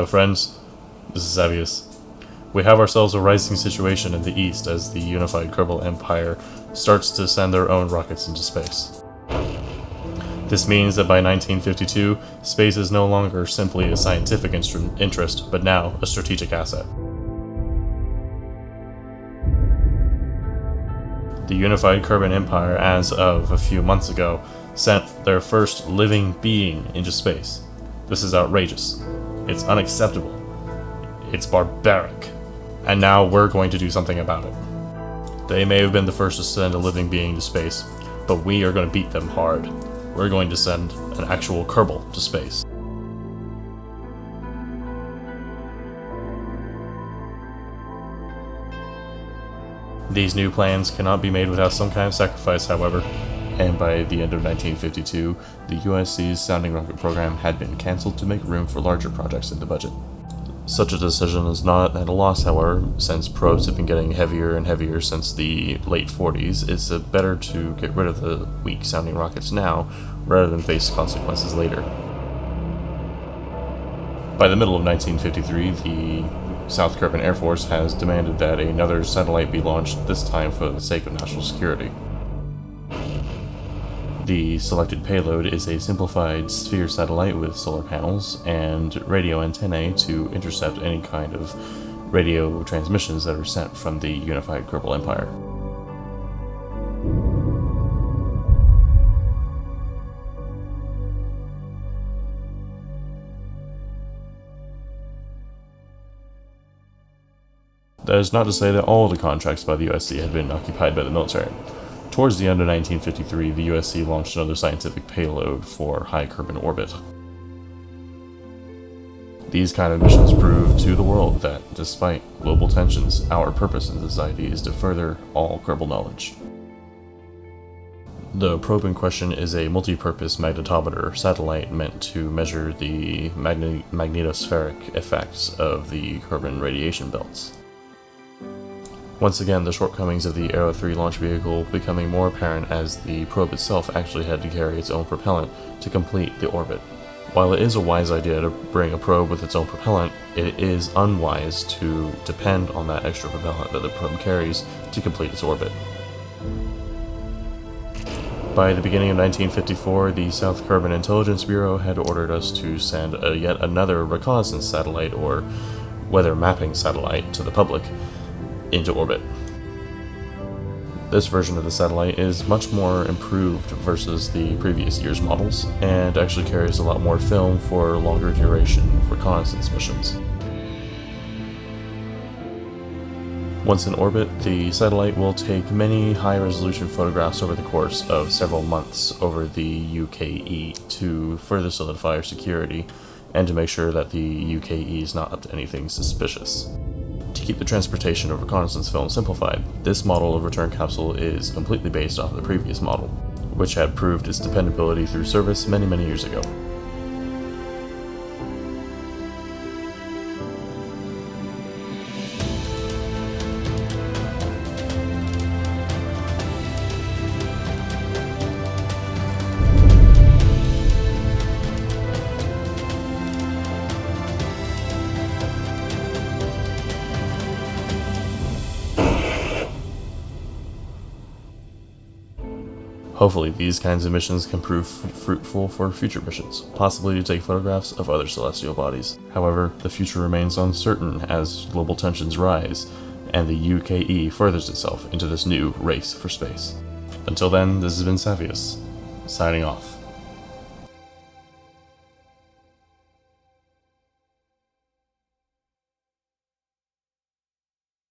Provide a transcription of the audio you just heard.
Hello friends, this is Xavius. We have ourselves a rising situation in the east as the United Kerbal Empire starts to send their own rockets into space. This means that by 1952, space is no longer simply a scientific interest, but now a strategic asset. The United Kerbal Empire, as of a few months ago, sent their first living being into space. This is outrageous. It's unacceptable. It's barbaric. And now we're going to do something about it. They may have been the first to send a living being to space, but we are going to beat them hard. We're going to send an actual Kerbal to space. These new plans cannot be made without some kind of sacrifice, however, and by the end of 1952, the USC's sounding rocket program had been cancelled to make room for larger projects in the budget. Such a decision is not at a loss, however, since probes have been getting heavier and heavier since the late 40s. It's better to get rid of the weak sounding rockets now, rather than face consequences later. By the middle of 1953, the South Kerbal Air Force has demanded that another satellite be launched, this time for the sake of national security. The selected payload is a simplified sphere satellite with solar panels and radio antennae to intercept any kind of radio transmissions that are sent from the United Kerbal Empire. That is not to say that all of the contracts by the USC had been occupied by the military. Towards the end of 1953, the USC launched another scientific payload for high Kerbal orbit. These kind of missions prove to the world that, despite global tensions, our purpose in society is to further all Kerbal knowledge. The probe in question is a multi-purpose magnetometer satellite meant to measure the magnetospheric effects of the Kerbal radiation belts. Once again, the shortcomings of the Arrow 3 launch vehicle becoming more apparent as the probe itself actually had to carry its own propellant to complete the orbit. While it is a wise idea to bring a probe with its own propellant, it is unwise to depend on that extra propellant that the probe carries to complete its orbit. By the beginning of 1954, the South Kerbal Intelligence Bureau had ordered us to send yet another reconnaissance satellite, or weather mapping satellite, to the public into orbit. This version of the satellite is much more improved versus the previous year's models, and actually carries a lot more film for longer duration reconnaissance missions. Once in orbit, the satellite will take many high-resolution photographs over the course of several months over the UKE to further solidify our security, and to make sure that the UKE is not up to anything suspicious. To keep the transportation of reconnaissance film simplified, this model of return capsule is completely based off of the previous model, which had proved its dependability through service many years ago. Hopefully, these kinds of missions can prove fruitful for future missions, possibly to take photographs of other celestial bodies. However, the future remains uncertain as global tensions rise, and the UKE furthers itself into this new race for space. Until then, this has been Xavius, signing off.